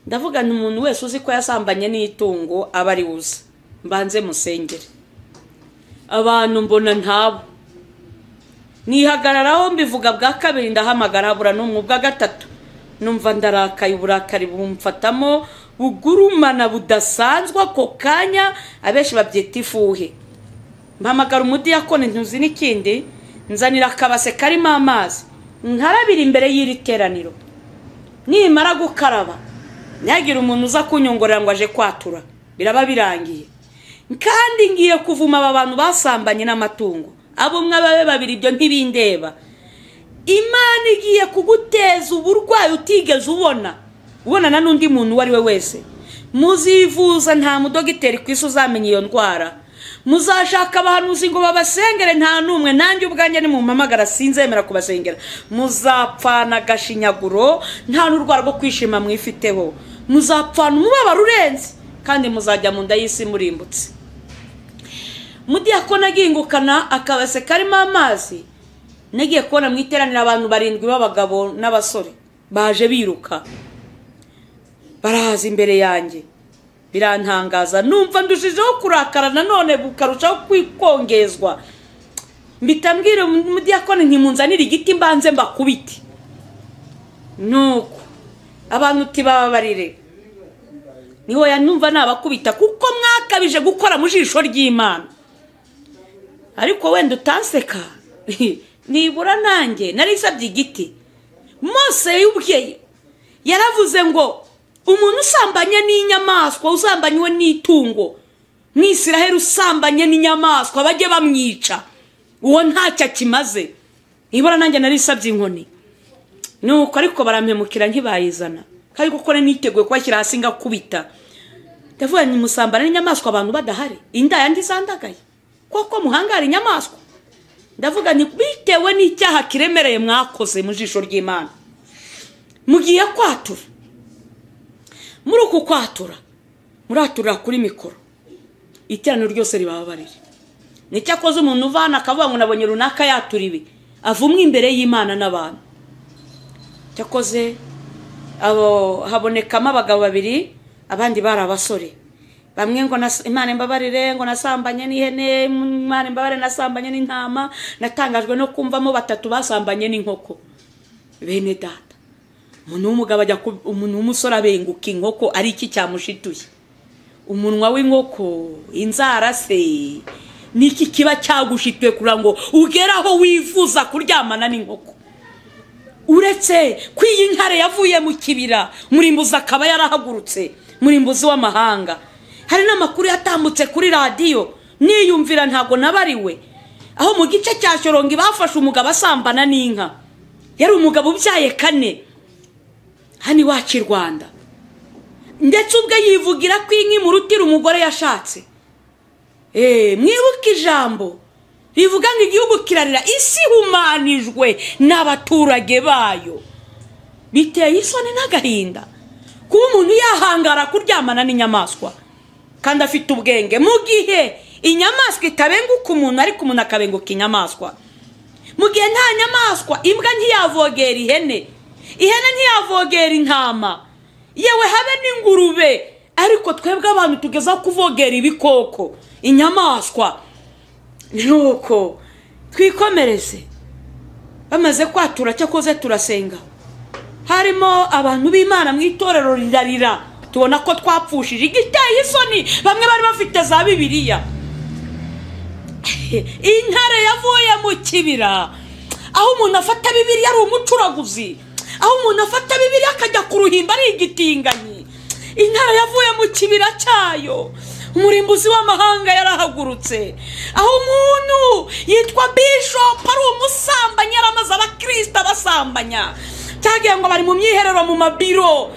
ndavuga ni umuntu wese uzi ko yasambanye n'itungo aba ari uza mbanze musengere. Abantu mbona ntabo, nihagararaho mbivuga bwa kabiri ndahamagara habura n'umwe, bwa gatatu numva ndarakaye, uburakari bumfatamo bugurumana budasanzwe ako kanya, abenshi babyita ifuhe. Mpamagara umudiyakoni ntuzi n'ikindi, nzanira akabase karimo amazi nkarabira imbere y'iri teraniro, nimara gukaraba nyagira umuntu uza kunyongorera ngo aje kwatura, biraba birangiye. Kandi ngiye kuvuma aba bantu basambanye n'amatungo, abo mwababe babiri ibyo ntibindeba. Imana igiye kuguteza uburwayi utigeze ubonana n'undi muntu wari we wese. Muzivuza, nta mudogiteri kwisi uzamenya iyo ndwara. Muzashaka abahanuzi ngo babasengere, nta numwe. Nanjye ubwanjye ni mumpamagara sinzemera kubasengera. Muzapfana gashinyaguro, nta n'urwara rwo kwishima mwifiteho. Muzapfana umubabaro urenze, kandi muzajya mu nda y'isi murimbutse. Mudiyakoni agingukana akabase karimo amazi, nagiye kubona mu iteraniro abantu 7 b'abagabo n'abasore baje biruka, barahaza imbere yanjye, birantangaza. Numva ndushijeho kurakara nanone bukarushaho kwikongezwa. Mbitambwira umudiyakoni ntimunzanira igiti mbanze mbakubiti. Nuko abantu tibababarire, niho yanumva nabakubita kuko mwakabije gukora mu jisho ry'Imana. Ariko wenda utanseka nibura nanjye narisabye igiti. Mose y'ubweye yaravuze ngo umuntu usambanye n'inyamaswa, usambanywe n'itungo, n'Isiraheli usambanye n'inyamaswa bajye bamwica, uwo ntacyo kimaze. Nibura nanjye narisabye inkoni. Nuko ariko barampemukira nkibayizana, kandi gukora niteguye kwashyira hasi ngakubita. Ndavuga ni musambana n'inyamaswa abantu badahari, inda yandi zandagaye koko muhangara inyamaswa. Ndavuga ni bitewe n'icyaha kiremereye mwakoze mu jisho ry'Imana. Mugiye kwatura, muri uku kwatura muratura kuri mikoro, iteraniro ryose ribababarire. Nicyakoze umuntu uvana akavuga ngo nabonye runaka yaturiwe, avumwe imbere y'Imana n'abantu. Cyakoze abo habonekamo abagabo 2, abandi bari abasore. Bamwe ngo Imana imbabarire, ngo nasambanye n'ihene, Imana imbabarire nasambanye n'intama. Natangajwe no kumvamo 3 basambanye n'inkoko. Bene data, umuntu w'umugabo ajya umuntu w'umusore abenguka inkoko, ari iki cyamushituye? Umunwa w'inkoko, inzara se, niki kiba cyagushitwe kura ngo ugeraho wifuza kuryamana n'inkoko? Uretse kwiyi nkare yavuye mu kibira, murimbuza akaba yarahagurutse, murimbuzi w'amahanga. Hari n'amakuru yatambutse kuri radio niyumvira ntago nabariwe, aho mu gice cya Shorongi bafashe umugabo asambana n'inka. Yari umugabo ubyaye 4 hani wacu Rwanda, ndetse ubwe yivugira ko inki mu rutira umugore yashatse. Mwibuka ijambo rivuga ngo igihugu kirarira, isi humanijwe n'abaturage bayo. Biteye isoni n'agahinda kuba umuntu yahangara kuryamana n'inyamaswa kandi afite ubwenge, mu gihe inyamaswa itabenguka umuntu ariko umuntu akabenguka inyamaswa. Mu gihe nta nyamaswa, imbwa ntiyavogera ihene, ihene ntiyavogera intama, yewe habe n'ingurube, ariko twebwe abantu tugeza kuvogera ibikoko, inyamaswa. Nuko twikomereze. Bamaze kwatura cyakoze turasenga, harimo abantu b'Imana mu itorero rirarira, tubona ko twapfushije. Igiteye isoni, bamwe bari bafite za Bibiliya. Intare yavuye mu kibira, aho umuntu afata Bibiliya ari umucuraguzi, aho umuntu afata Bibiliya akajya kuruhimba ari igitinganyi. Intare yavuye mu kibira cyayo, umurimbuzi w'amahanga yarahagurutse. Aho umuntu yitwa Bishop ari umusambanyi, yaramaze abakristo basambanya, cyagiye ngo bari mu myiherero mu mabiro,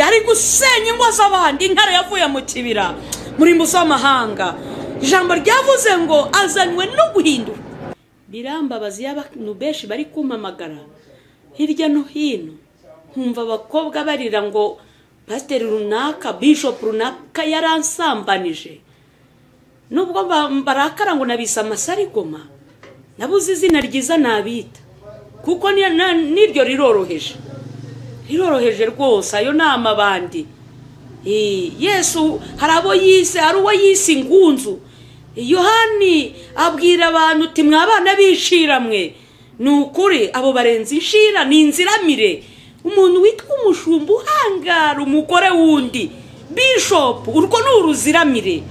ari gusenya ingo z'abandi. Intare yavuye mu kibira, murimbuzi w'amahanga. Ijambo ryavuze ngo azanywe no guhindura. Birambabazi y'abantu benshi bari kumpamagara hirya no hino, nkumva abakobwa barira ngo Pastor runaka, Bishop runaka yaransambanije. Nubwo barakara ngo nabisa amasarigoma, nabuze izina ryiza nabita, kuko niryo riroroheje. iroroheje rwose, ayo ni amabandi. Yesu hari abo yise, hari uwo yise ingunzu. Yohani abwira abantu uti mwabana bishiramwe, ni ukuri abo barenze inshira, ni inziramire. Umuntu witwa umushumba uhangara umugore wundi bishop, urwo ni uruziramire,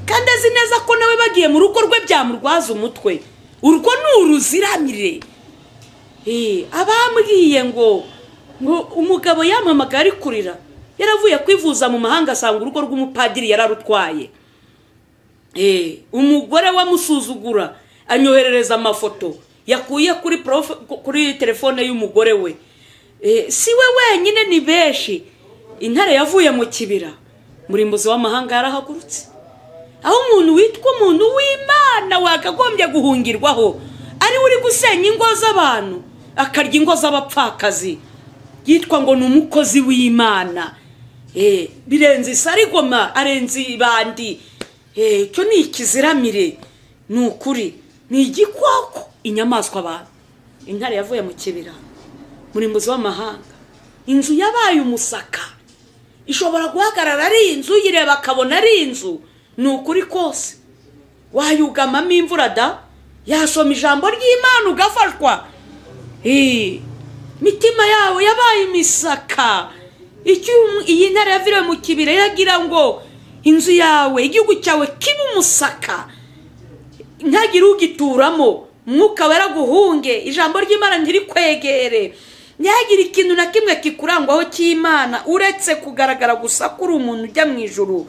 kandi azi neza ko nawe bagiye mu rugo rwe byamurwaza umutwe. Urwo ni uruziramire. Abambwiye ngo umugabo yamamaga ari kurira, yaravuye kwivuza mu mahanga asanga urugo rw'umupadiri yararutwaye. Umugore wamusuzugura anyoherereza amafoto yakuye kuri telefone y'umugore we. Si we wenyine, ni benshi. Intare yavuye mu kibira, murimbuzi w'amahanga yarahagurutse. Aho umuntu witwa umuntu w'Imana wakagombye guhungirwaho ari uri gusenya ingo z'abantu, akarya ingo z'abapfakazi, yitwa ngo ni umukozi w'Imana. Birenze isarigoma, arenze ibandi. Cyo ni ikiziramire, ni ukuri, ni igikwako, inyamaswa abantu. Intare yavuye mu kibira, murimbuzi w'amahanga. Inzu yabaye umusaka, ishobora guhagarara ari inzu, yireba akabona ari inzu. Ni ukuri kose wayugamamo imvura da, yasoma ijambo ry'Imana ugafashwa. Mitima yawe yabaye imisaka. Iyi ntare yaviriwe mu kibira yagira ngo inzu yawe, igihugu cyawe kibe umusaka, ntagire ugituramo, mwuka wera guhunge, ijambo ry'Imana ntirikwegere, ntihagire ikintu na kimwe kikurangwaho cy'Imana uretse kugaragara gusa kuri umuntu ujya mu ijuru.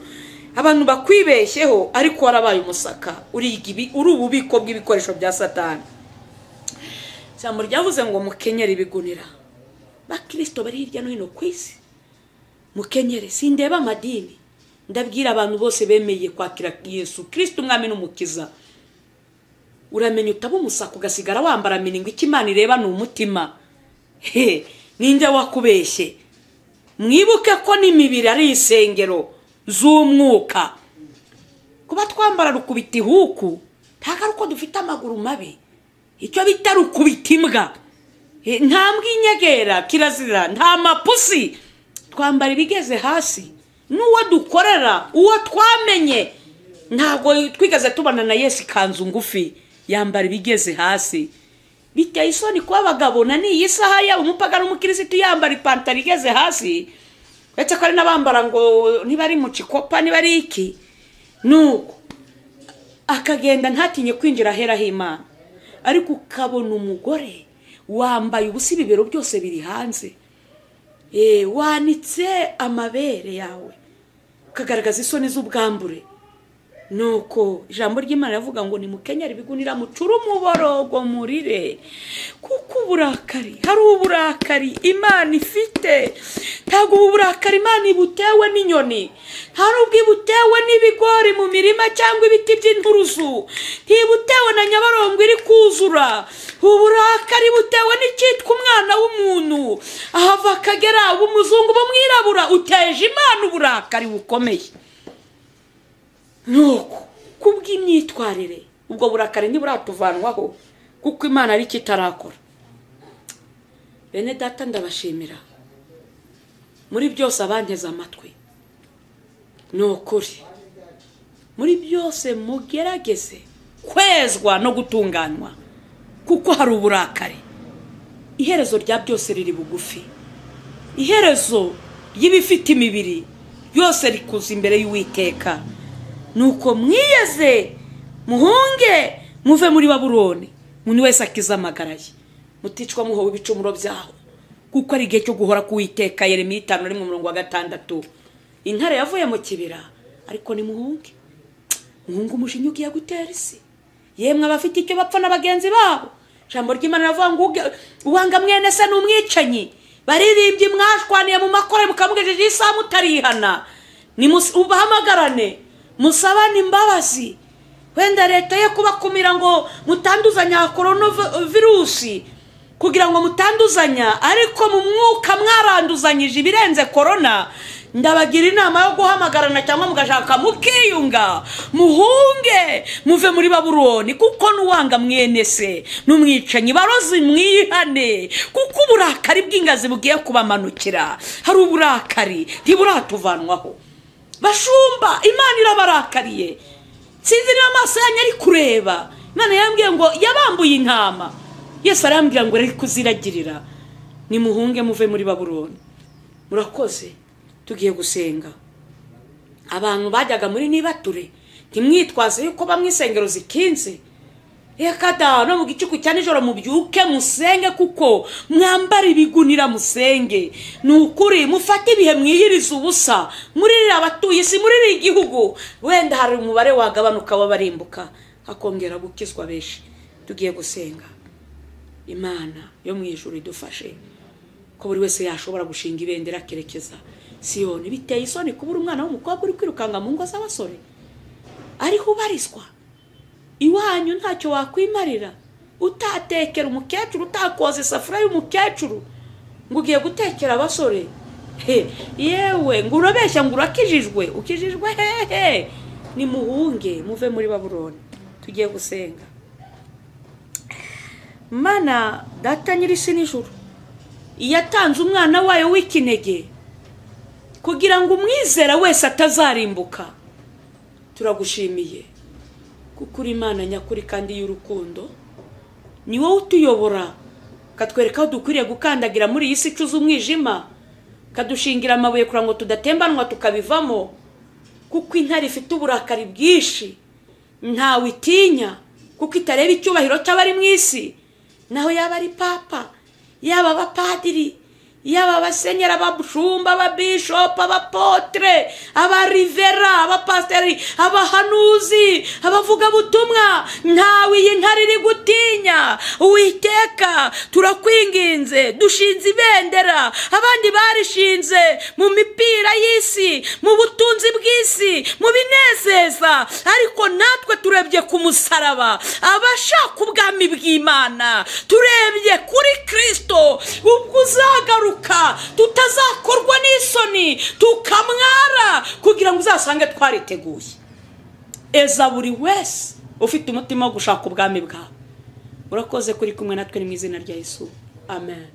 Abantu bakwibeshyeho ariko warabaye umusaka, uri ububiko bw'ibikoresho bya Satani. Ijambo ryavuze ngo mukenyere ibigunira. Bakristo bari hirya no hino ku isi, mukenyere. Sindeba amadini, ndabwira abantu bose bemeye kwakira Yesu Kristo umwami n'umukiza. Uramenye utaba umusaka ugasigara wambara miningo, ikimana ireba ni umutima. Ninde wakubeshye? Mwibuke ko n'imibiri ari isengero z'umwuka. Kuba twambara rukubita ihuku ntago uko dufite amaguru mabi, icyo bita rukubita imbwa. Nta mbwa inyegera, kirazira, nta mapusi. Twambara ibigeze hasi. N'uwo dukorera, uwo twamenye, ntabwo twigeze tubana na Yesu ikanzu ngufi, yambara ibigeze hasi. Biteye isoni kwa abagabo na niyi saha ya umupagara n'umukirisitu yambara ipantaro igeze hasi. Uretse ko ari n'abambara ngo ntibari mu cikopa, ntibari iki. Nuko akagenda ntatinye kwinjira ahera h'Imana, ariko ukabona umugore wambaye ubusa, ibibero byose biri hanze, wanitse amabere yawe, ukagaragaza isoni z'ubwambure. Nuko ijambo ry'Imana yavuga ngo ni mukenyere ibigunira, mucuru umuborogo murire, kuko uburakari, hari uburakari Imana ifite. Ntabwo uburakari Imana ibutewe n'inyoni, hari ubwibutewe n'ibigori mu mirima cyangwa ibiti by'inturusu, ntibutewe na Nyabarongo iri kuzura. Uburakari butewe n'icyitwa umwana w'umuntu, ahava akagera umuzungu bamwirabura, uteje Imana uburakari bukomeye. Nuko kubw'imyitwarire ubwo burakari ntiburatuvanwaho, kuko Imana ari kitarakora. Bene data, ndabashimira muri byose abanteze amatwi. Nukuri muri byose mugerageze kwezwa no gutunganywa, kuko hari uburakari. Iherezo rya byose riri bugufi. Iherezo y'ibifite imibiri byose rikuza imbere y'Uwiteka. Nuko mwiyeze, muhunge, muve muri Babuloni, umuntu wese akiza amagara ye, muticwa muhowe ibicumuro byaho, kuko ari igihe cyo guhora k'Uwiteka. Yeremiya 5:6. Intare yavuye mu kibira, ariko ni muhunge. Muhunge umushinyu ugiye gutera isi. Yemwe abafite icyo bapfa n'abagenzi babo. Ijambo ry'Imana rivuga ngo uwanga mwene se n'umwicanyi. Baririmbye mwashwaniye mu makore mukamugejeje isaha mutarihana. Ubahamagarane, musabane imbabazi. Wenda leta ye kubakumira ngo mutanduzanya coronavirus, kugira ngo mutanduzanya, ariko mu mwuka mwaranduzanyije ibirenze corona. ndabagira inama yo guhamagarana cyangwa mugashaka mukiyunga muhunge muve muri Babuloni, kuko nuwanga mwene se numwicanyi barozi mwihane, kuko uburakari bw'ingazi bugiye kubamanukira. Hari uburakari ntiburatuvanwaho. Bashumba, Imana irabarakariye. Sinzi niba amaso yanyu ari kureba. Imana yambwiye ngo yabambuye intama. Yesu arambwira ngo reka kuziragirira. Nimuhunge muve muri Babuloni. Murakoze, tugiye gusenga. Abantu bajyaga muri nibature, ntimwitwaze yuko bamwe isengero zikinze. Ekada no mu gicuku cyane ijoro mubyuke musenge, kuko mwambara ibigunira musenge. Nukuri mufate ibihe mwiyiriza ubusa, muririra abatuye isi, muririra igihugu. Wenda hari umubare wagabanuka wabarimbuka, akongera gukizwa benshi. Tugiye gusenga. Imana yo mu ijuru idufashe ko buri wese yashobora gushinga ibendera kerekeza Siyoni. Biteye isoni kubura umwana w'umukobwa uri kwirukanga mu ngo z'abasore, ariho ubarizwa. Iwanyu ntacyo wakwimarira, utatekera umukecuru, utakoza isafuriya y'umukecuru ngo ugiye gutekera abasore. Yewe ngo urabeshya ngo urakijijwe. Ukijijwe hehe? Nimuhunge muve muri Babuloni. Tugiye gusenga. Mana data nyirisi n'ijuru, yatanze umwana wayo w'ikinege kugira ngo umwizera wese atazarimbuka. Turagushimiye kuko uri Imana nyakuri kandi y'urukundo. Ni wowe utuyobora, katwereka aho dukwiriye gukandagira muri iyi si icuza umwijima, kadushingira amabuye kugira ngo tudatembanwa tukabivamo. Kuko intare ifite uburakari bwinshi, ntawe itinya, kuko itareba icyubahiro cy'abari mu isi. Naho yaba ari papa, yaba abapadiri, yaba abasenyeri, abashumba, ababishopu, abapotre, abarivera, abapasteri, abahanuzi, abavuga butumwa, ntawe iyi ntare iri gutinya. Uwiteka turakwinginze, dushinze ibendera, abandi barishinze mu mipira y'isi, mu butunzi bw'isi, mu binezeza, ariko natwe turebye ku musaraba, abashaka ubwami bw'Imana, turebye kuri Kristo ubwo uzagaruka, tutazakorwa n'isoni tukamwara, kugira ngo uzasange twariteguye. Eza buri wese ufite umutima wo gushaka ubwami bwawe. Urakoze kuri kumwe natwe, ni mu izina rya Yesu, amen.